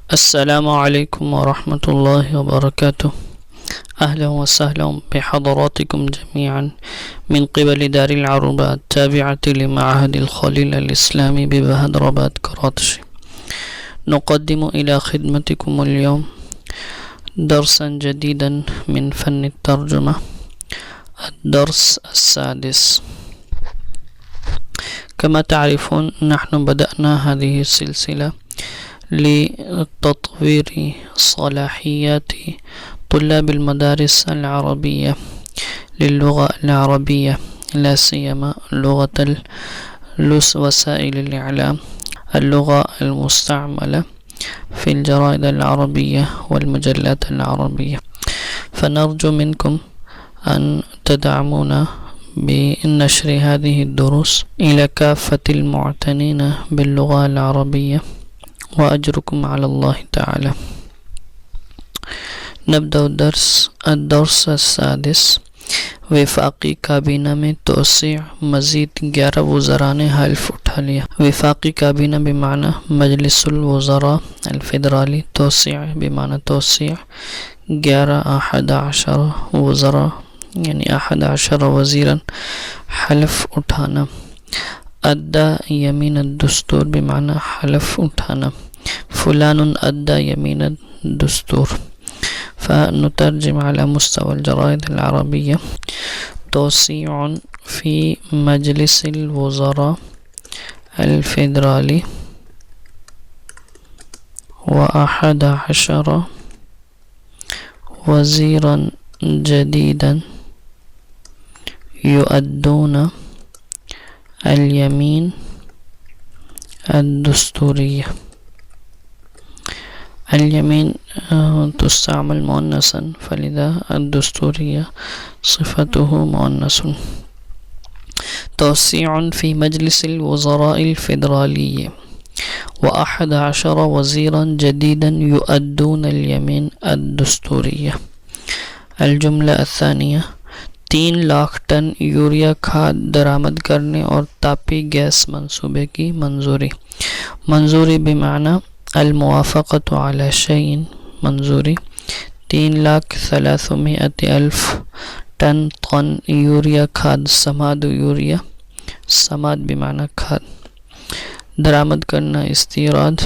अस्सलामु अलैकुम वरहमतुल्लाहि वबरकातुह। अहलन व सहलन बिहदरातिकुम जमीअन मिन क़िबल दारिल अरूबा ताबिअति लिमअहदिल खलील अल इस्लामी बिबहदराबाद कराची। नुक़द्दिमु इला खिदमतिकुमुल यौम दरसन जदीदन मिन फ़न्नि तर्जुमा अद-दर्स अस्सादिस। कमा तारिफून नहनु बदअना हादिहि सिलसिला لتطوير صلاحيات طلاب المدارس العربية للغة العربية لا سيما لغة وسائل الإعلام اللغة المستعملة في الجرائد العربية والمجلات العربية، فنرجو منكم أن تدعمونا بنشر هذه الدروس إلى كافة المعتنين باللغة العربية وأجركم على الله تعالى। नब्दा الدرس السادس। वफाकी काबीना में तोसी मज़ीद 11 वज़रा ने हल्फ उठा लिया। वफाकी काबीना बेमाना मजलिसुल वज़रा अल-फ़ेडराली, तोसी बेमाना तोसी 11 11 वज़रा यानी 11 वज़ीरन हल्फ उठाना। अद्दा यमीन दस्तूर बेमाना हल्फ उठाना। फुलानुन अद्दा यमीन दस्तूर। फ़नुतर्जिम अला मुस्तवल जराइद अल अरबिया तोसीउन फ़ी मजलिसिल वज़रा अल फ़ेडराली व 11 वज़ीरन जदीदन युअद्दून अल यमीन الدستورية। اليمين تستعمل مؤنثا فلذا الدستورية صفته مؤنث। توسيع في مجلس الوزراء الفيدرالي و11 وزيرا جديدا يؤدون اليمين الدستورية। الجملة الثانية 3 लाख टन यूरिया खाद दरामद करने और तापी गैस मंसूबे की मंजूरी। मंजूरी बेमाना अल-मुवाफ़क़तु अला शैइन, मंजूरी 3,300,000 टन यूरिया खाद समाद यूरिया, समाद बेमाना खाद दरामद करना। इस्तिराद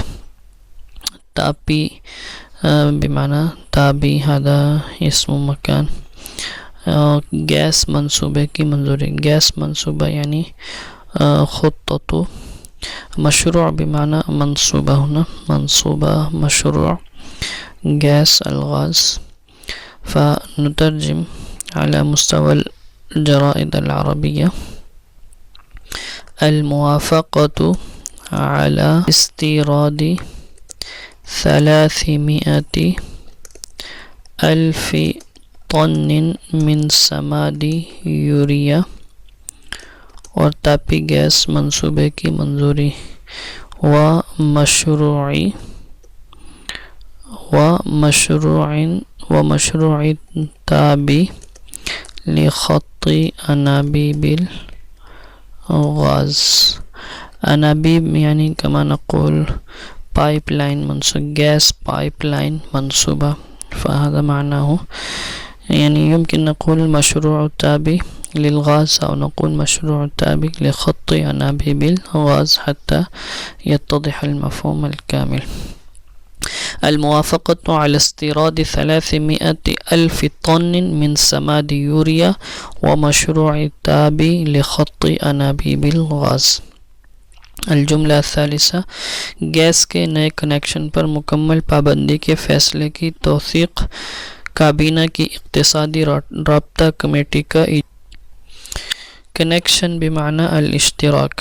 तापी बेमाना ताबी हदा इस्मु मकान। गैस मंसूबे की मंजूरी, गैस मंसूबा यानी खुत्ततु। मशरूअ बेमाना मंसूबा होना, मंसूबा मशरूअ गैस अलगाज। फ़नुतर्जिम अला मुस्तवल जराइद अल अरबिया अल मुवाफ़क़तु अला इस्तिरादी 300,000 टन मिन समादी यूरिया और तापी गैस मंसूबे की मंजूरी। व मशरूइ ताबी लिखत्ती अनाबीबिल गाज। अनाबीब यानी कमा नक़ूल पाइपलाइन मंसूब, गैस पाइपलाइन मंसूबा। फ़हादा माना हो यानी यमकिन नक़ूल मशरूअ ताबी लिलगाज़ और नक़ूल मशरूअ ताबी लिखत्ती अनाबीबिल गाज़ हत्ता यत्तदिह अल-मफ़हूम अल-कामिल। अल-मुवाफ़क़तु अला इस्तिराद 300,000 टन मिन समाद यूरिया व मशरूअ ताबी लिखत्ती अनाबीबिल गाज़। अल-जुमला अल-सालिसा। गैस के नए कनेक्शन पर मुकम्मल पाबंदी के फ़ैसले की तौसीक़ काबीना की इक़्तिसादी राब्ता कमेटी का। कनेक्शन बेमाना अल-इश्तिराक,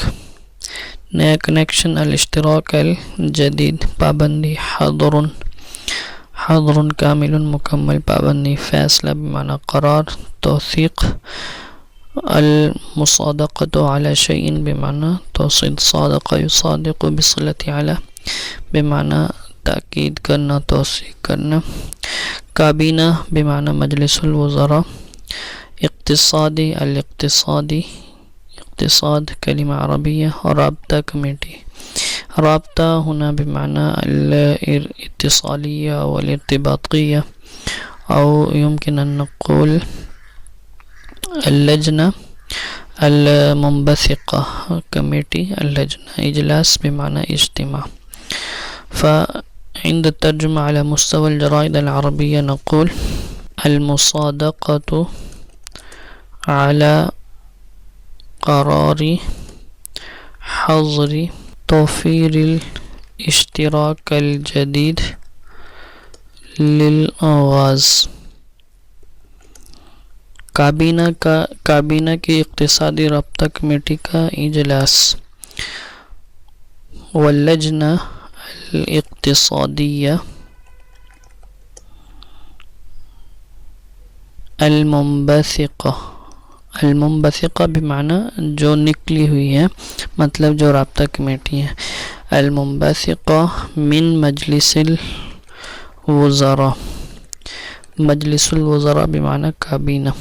नया कनेक्शन अल-इश्तिराक अल-जदीद पाबंदी। हज़रुन कामिलुन मुकम्मल पाबंदी। फ़ैसला बेमाना करार, तौसीक़। अल-मुसादक़तु अला शैइन बेमाना तौसीद, सादक़ा युसादिक़ु बिसिलति अला बेमाना ताकीद करना, तौसीक़ करना। काबीना बेमाना मजलिसुल वज़रा। इक़्तिसादी अल-इक़्तिसादी, इक़्तिसाद कलिमा अरबिया और राब्ता कमेटी। रब्ता होना बिमाना अल-इत्तिसालिया वल-इर्तिबातिया औ युमकिन अन नक़ूल अल-लजना अल-मुंबसिक़ा कमेटी अल-लजना इजलास बिमाना इज्तिमा। فعند الترجمة على مستوى الجرائد العربية نقول المصادقة على قرار حظر توفير الاشتراك الجديد للغاز। काबीना की इक़्तिसादी रब्ता कमेटी का इजलास। वल्लजना अल-इक़्तिसादिया अल-मुंबसिक़ा बिमाना जो निकली हुई है, मतलब जो रब्ता कमेटी है। अल-मुंबसिक़ा मिन मजलिसिल वज़रा, मजलिसुल वज़रा बिमाना काबीना।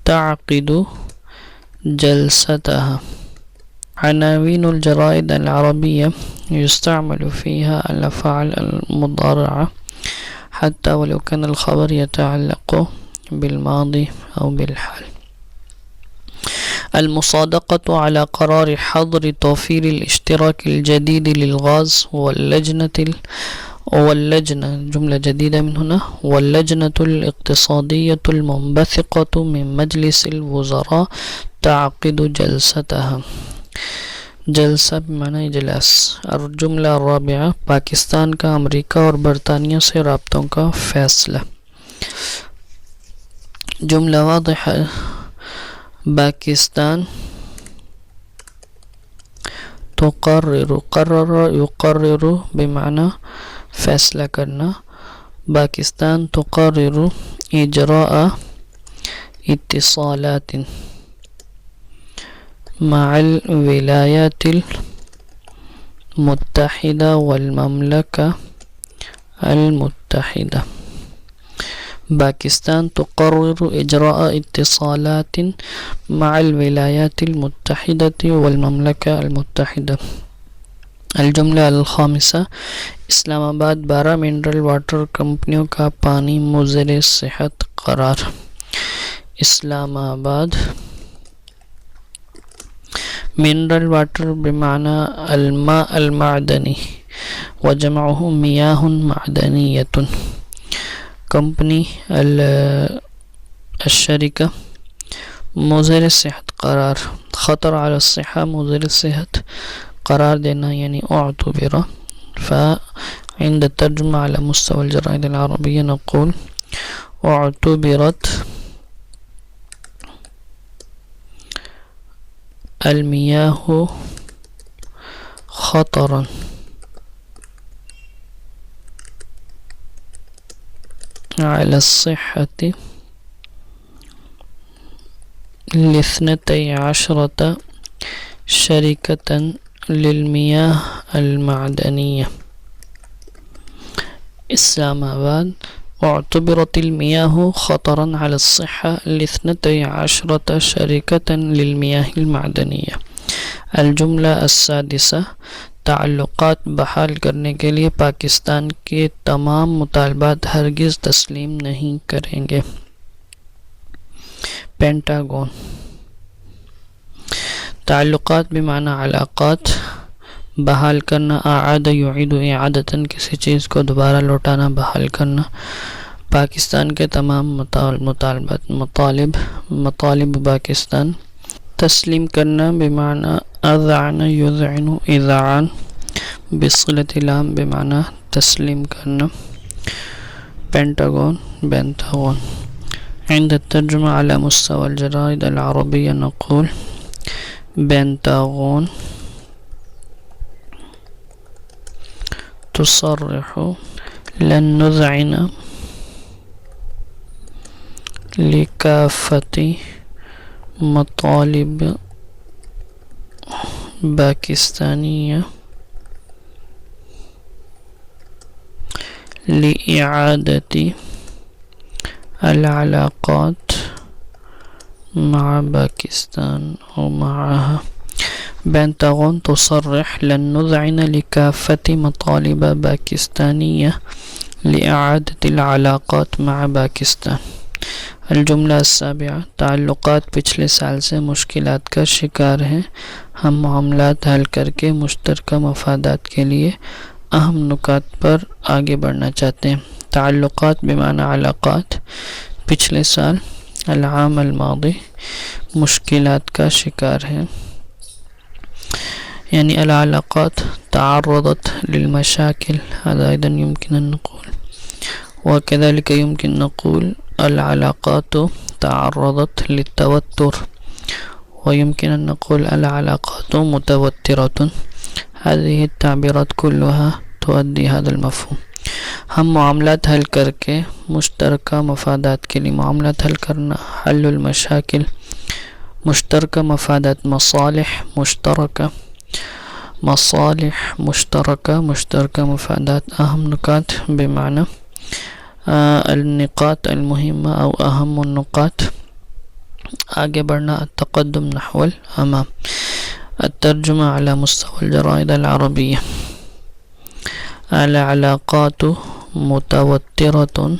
तअक़िदु जलसतहा। अनावीनुल जराइद अल-अरबिया युस्तअमलु फ़ीहा अल-अफ़आल अल-मुदारअ हत्ता वलो कान अल-ख़बर यतअल्लक़ु बिल-मादी औ बिल-हाल। المصادقة على قرار حظر توفير الاشتراك الجديد للغاز واللجنة جملة جديدة من هنا واللجنة الاقتصادية المنبثقة من مجلس الوزراء تعقد جلستها। जलसा बमाना इजलास। और जुमला राबिया पाकिस्तान का अमेरिका और बरतानिया से राब्तों का फ़ैसला। जुमला वाज़िह है। पाकिस्तान तुक़र्रिरु क़र्रर युक़र्रिरु बिमाना फ़ैसला करना। पाकिस्तान तुक़र्रिरु इजराअ इत्तिसालातिन मअल विलायातिल मुत्तहिदा वल ममलका अल मुत्तहिदा। पाकिस्तान तुक़र्रिरु इजराअ इत्तिसालातिन मअल विलायातिल मुत्तहिदति वल ममलका अल मुत्तहिदा। अल-जुमला अल-ख़ामिसा इस्लामाबाद 12 मिनरल वाटर कंपनियों का पानी मुज़र सेहत करार। इस्लामाबाद मिनरल वाटर बिमाना अल-मा अल-मादनी व जमअहु मियाहुन मादनियतुन। कंपनी अल-शरीका मुज़र सेहत करार। ख़तर अला सिहा मुज़र सेहत करार देना यानी उअतुबिरा। फ़इंद तर्जुमा अला मुस्तवा अल-जराइद अल-अरबिया नक़ूल उअतुबिरत अल-मियाहु ख़तरन अला सिह्हति लिस्नतै अशरता शरीकतन लिलमियाह अल-मादनिया। इस्लामाबाद उअतुबिरत अल-मियाहु ख़तरन अला सिह्हा लिस्नतै अशरता शरीकतन लिलमियाह अल-मादनिया। अल-जुमला अस्सादिसा ताल्लुक़ात बहाल करने के लिए पाकिस्तान के तमाम मुतालबात हरगिज़ तस्लीम नहीं करेंगे। पेंटागन ताल्लुक़ात बिमाना अलाक़ात बहाल करना। आआद युईदु इआदतन किसी चीज़ को दोबारा लौटाना बहाल करना। पाकिस्तान के तमाम मतालिब पाकिस्तान तस्लीम करना बिमाना अज़अन युज़अनु इज़ाअन बिस्सिलतिलाम बिमाना तस्लीम करना। Pentagon pentagon. عند الترجمة على مستوى الجرائد العربية نقول بنتاغون تصرح لن نذعن لكافة مطالب باكستانية لإعادة العلاقات مع पाकिस्तान और معها पेंटागन تصرح لن نذعن لكافة مطالب باكستانية لإعادة العلاقات مع باकिस्तान। الجملة السابعة ताल्लुकात पिछले साल से मुश्किलात का शिकार हैं, हम मामलात हल करके मुश्तरका मफादात के लिए अहम नुकात पर आगे बढ़ना चाहते हैं। ताल्लुकात बिमाना अलाक़ात, पिछले साल, अल-आम अल-मादी, मुश्किलात का शिकार है, यानी अल-अलाक़ात ताअर्रदत लिल-मशाकिल, हज़ा अयदन युमकिन अन नक़ूल व कज़ालिक युमकिन नक़ूल अल-अलाक़ातु ताअर्रदत लित-तवत्तुर व युमकिन अन नक़ूल अल-अलाक़ातु मुतवत्तिरतुन। हाज़िहि अत-ताबीरात कुल्लुहा तुअद्दी हाज़ल मफ़हूम। हम मामलात हल करके मुश्तरका मफादात के लिए, मामलात हल करना, हल्लुल मशाकिल, मुश्तरका मफादात, मसालिह मुश्तरका, मसालिह मुश्तरका, मुश्तरका मफादात, अहम नुकात बेमाना अल-निक़ात अल-मुहिम्मा औ अहम्मुन नुक़ात, आगे बढ़ना, अत-तक़द्दुम नहवल अमाम। अत-तर्जुमा अला मुस्तवल जराइद अल-अरबिय्या, अल-अलाक़ातु मुतवत्तिरतुन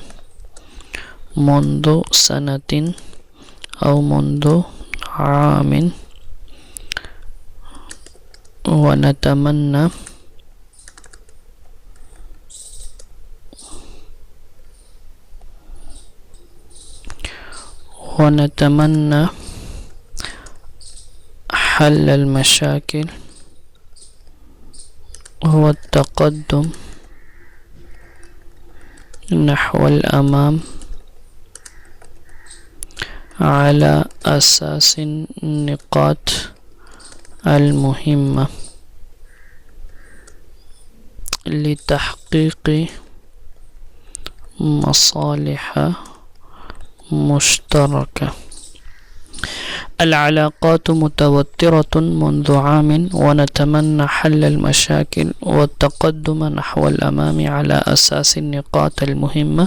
मुंदु सनतिन औ मुंदु आमिन व नतमन्ना हल अल-मशाकिल व तक़द्दुम नहवल अमाम अला असासिन निक़ात अल-मुहिम्मा लितहक़ीक़ि मसालिह मुश्तरका। अल-अलाक़ातु मुतवत्तिरतुन मुंदु आमिन व नतमन्ना हल अल-मशाकिल व तक़द्दुम नहवल अमाम अला असासिन निक़ात अल-मुहिम्मा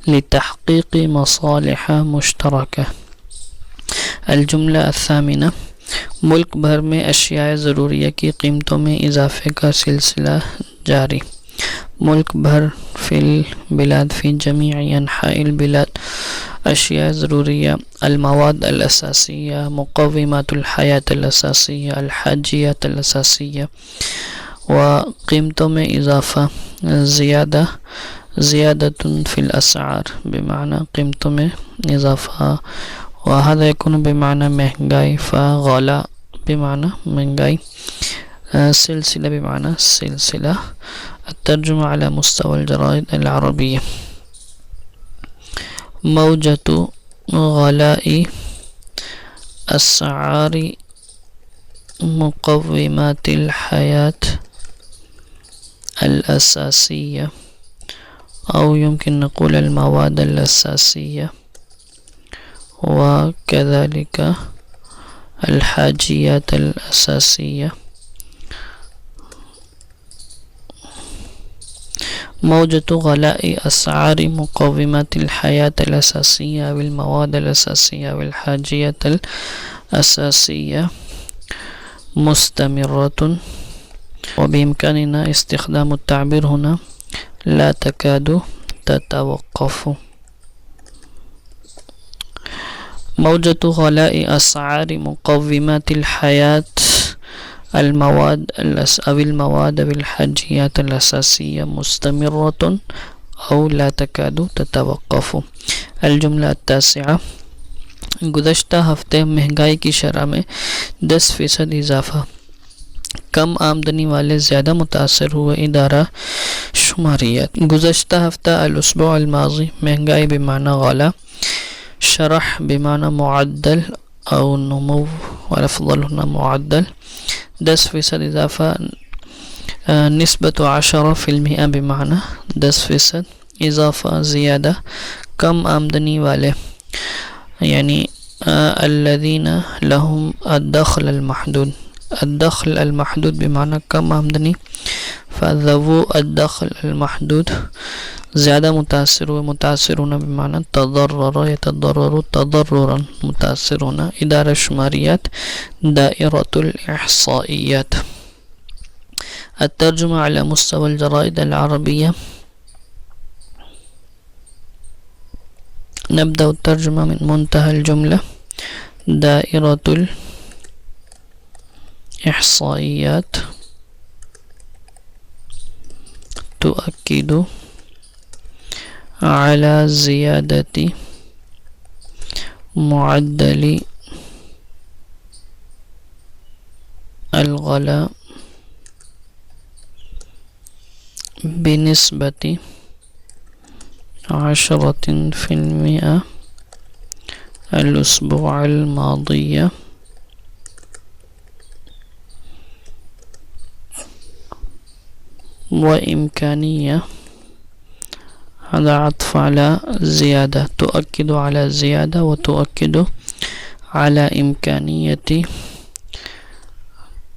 लितहक़ीक़ि मसालिह मुश्तरका। अल-जुमला अस-सामिना, मुल्क भर में अशियाए ज़रूरिया की कीमतों में इजाफ़े का सिलसिला जारी। मुल्क भर फ़िल बिलाद फ़ी जमीअ अन्हाइल बिलाद अशिया ज़रूरिया, अल-मवाद अल-असासिया, मुक़व्विमातुल हयात अल-असासिया, अल-हाजियात अल-असासिया व कीमतों में इजाफ़ा, ज़ियादा, ज़ियादतुन फ़िल अस्आर बेमाना कीमतों में इजाफ़ा, व हाज़ा यकुनु बेमाना महंगाई, फ़गला बेमाना महंगाई, सिलसिला बेमाना सिलसिला। अत-तर्जुमा अला मुस्तवल जराइद अल-अरबिय्या, मौजतु गलाई अस्आरी मुक़व्विमातिल हयात अल-असासिया औ युमकिन नक़ूल अल-मवाद अल-असासिया व कज़ालिका अल-हाजियात अल-असासिया। मौजतु गलाई अस्आरी मुक़व्विमातिल हयात अल-असासिया विल मवाद अल-असासिया विल हाजियात अल-असासिया मुस्तमिर्रतुन व बिइम्कानिना इस्तिख़दामु अत-ताबीर हुना ला तकादु ततवक़्क़फ़ु। मौजतु गलाई अस्आरी मुक़व्विमातिल हयात अल-मवाद अविल मवाद अविल हाजियात अल-असासिया मुस्तमिर्रतुन औ ला तकादु ततवक़्क़फ़ु। अल-जुमला अत-तासिआ, गुज़श्ता हफ्ते महंगाई की शरह में 10% इजाफ़ा, कम आमदनी वाले ज़्यादा मुतासर हुए, इदारा शुमारियात। गुज़श्ता हफ्ता अल-उसबुअ अल-माज़ी, महंगाई बेमाना गला, शरह बेमाना मुअद्दल औ नुमू व अफ़ज़ल हुना मुअद्दल, 10% इजाफ़ा, निस्बत 10% बेमाना 10% इजाफ़ा, ज़ियादा, कम आमदनी वाले, यानी अल्लज़ीना लहुम अद-दख़्ल अल-महदूद, अद-दख़्ल अल-महदूद बेमाना कम आमदनी, फ़ज़वु अद्दख़ल अलमहदूद ज़्यादा मुतासिर हुए, मुतासिर होना बेमाना तज़र्रर यतज़र्ररु तज़र्रुरन मुतासिर होना। इदारा शुमारियात दायरतुल इहसाइयात। अतर्जुमा अला मुस्तवल जराइद अल अरबिया। नब्दा तर्जुमा मिन मुंतहल जुमला दायरतुल इहसाइयात तुअक्किदु अला ज़ियादती मुअद्दली अल-गला बिनिस्बती 10% अल-उसबुअ अल-मादिया व इम्कानिया हज़ा अत्फ़ अला ज़ियादा तुअक्किदु अला ज़ियादा व तुअक्किदु अला इम्कानियती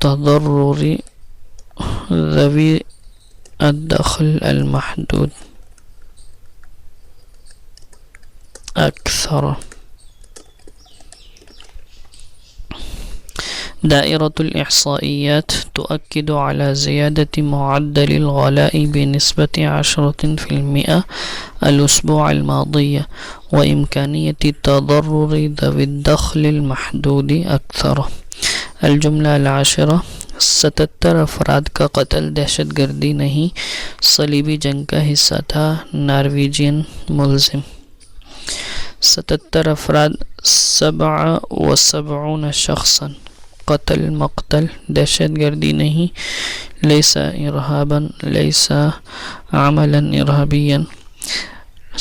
तज़र्रुरी ज़वी अद्दख़ल अलमहदूद अक्सर। दायरतुल इहसाइयात तुअक्किदु अला ज़ियादती मुअद्दलिल गलाइ बिनिस्बति 10% अल-उसबुअ अल-मादिया व इम्कानियति तज़र्रुरी ज़विद्दख़लिल महदूदी अक्सर। अल-जुमला अल-आशिरा 77 अफराद का कत्ल दहशत गर्दी नहीं सलीबी जंग का हिस्सा था। नॉर्वेजियन मुल्ज़िम 77 अफराद 77 शख्सन कत्ल मक़तल दहशत गर्दी नहीं लैसा इरहाबन लैसा अमलन इरहाबियन।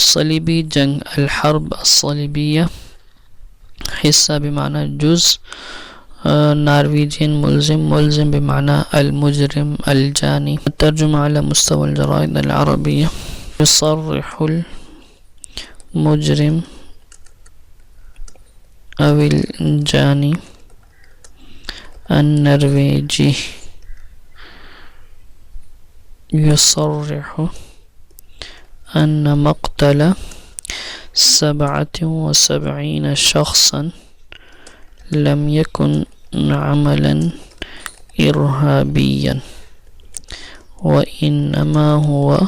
सलीबी जंग अल-हर्ब अस्सलीबिया हिस्सा बिमाना जुज़। नॉर्वेजियन मुल्ज़िम मुल्ज़िम बिमाना अल-मुजरिम अल-जानी। तर्जुमा अला मुस्तवल जराइद अल-अरबिया युसर्रिहुल मुजरिम अविल जानी अन-नॉर्वेजी युसर्रिहु अन्न मक़तल 77 शख्सन लम यकुन अमलन इरहाबियन व इन्नमा हुवा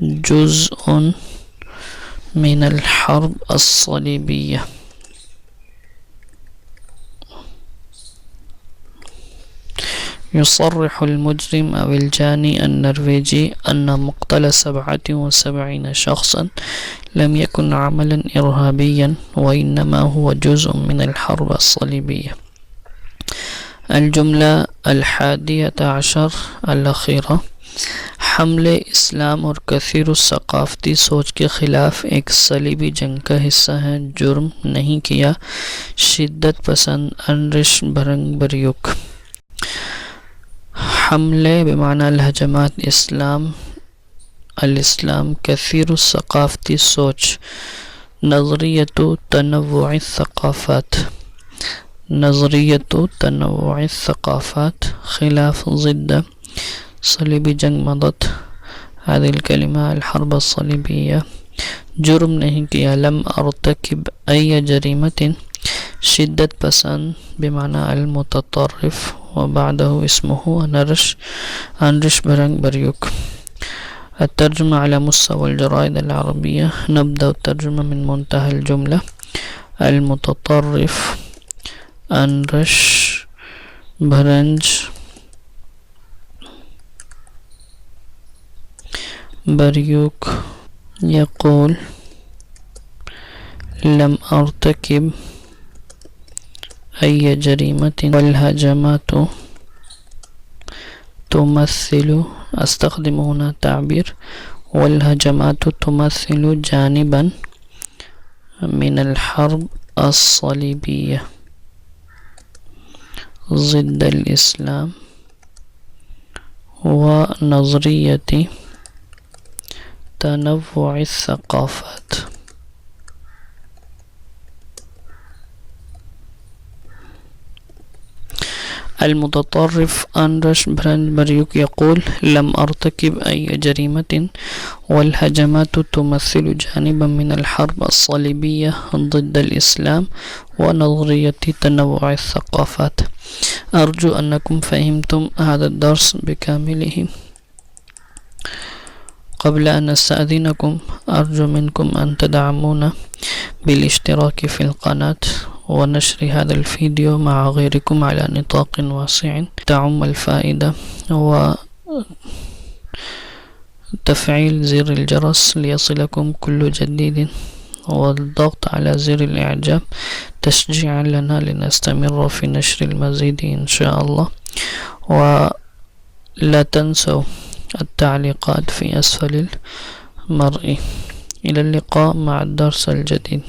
जुज़उन मिनल हर्ब अस्सलीबिया। युसर्रिहुल मुजरिम अविल जानी अन-नॉर्वेजी अन्न मक़तल 77 शख्सन लम यकुन अमलन इरहाबियन व इन्नमा हुवा जुज़उन मिनल हर्ब अस्सलीबिया। अल-जुमला अल-हादियता अशर अल-अखीरा हमले इस्लाम और कसीर सक़ाफ़ती सोच के ख़िलाफ़ एक सलीबी जंग का हिस्सा है। जुर्म नहीं किया शिद्दत पसंद अनरिश भरंग बरयुक। हमले बेमाना अल-हजमात इस्लाम अल-इस्लाम कसीर सक़ाफ़ती सोच नज़रियतु तनव्वुइ सक़ाफ़ात नज़रियतु तनव्वुइ सक़ाफ़ात ख़िलाफ़ ज़िद्द सलीबी जंग मदद हादिल कलिमा अल-हर्ब अस्सलीबिया। जुर्म नहीं किया लम अर्तकिब अय्य जरीमतिन शिद्दत पसंद बिमाना अल-मुततर्रिफ़ व बादहु इस्मुहु अनरिश भरंग बरयुक। الترجمة على مستوى الجرائد العربية نبدأ الترجمة من منتهى الجملة المتطرف أنرش برنج بريوك يقول لم أرتكب أي جريمة والهجمات تمثل أستخدم هنا تعبير والهجمات تمثل جانبا من الحرب الصليبية ضد الإسلام ونظرية تنوع الثقافات. المتطرف أندرش برانبريوك يقول: لم أرتكب أي جريمة، والهجمات تمثل جانبا من الحرب الصليبية ضد الإسلام ونظرية تنوع الثقافات. أرجو أنكم فهمتم هذا الدرس بكامله. قبل أن أستأذنكم أرجو منكم أن تدعمونا بالاشتراك في القناة ونشر هذا الفيديو مع غيركم على نطاق واسع تعم الفائدة، وتفعيل زر الجرس ليصلكم كل جديد، والضغط على زر الإعجاب تشجيعا لنا لنستمر في نشر المزيد إن شاء الله. ولا تنسوا التعليقات في أسفل المرئي. إلى اللقاء مع الدرس الجديد.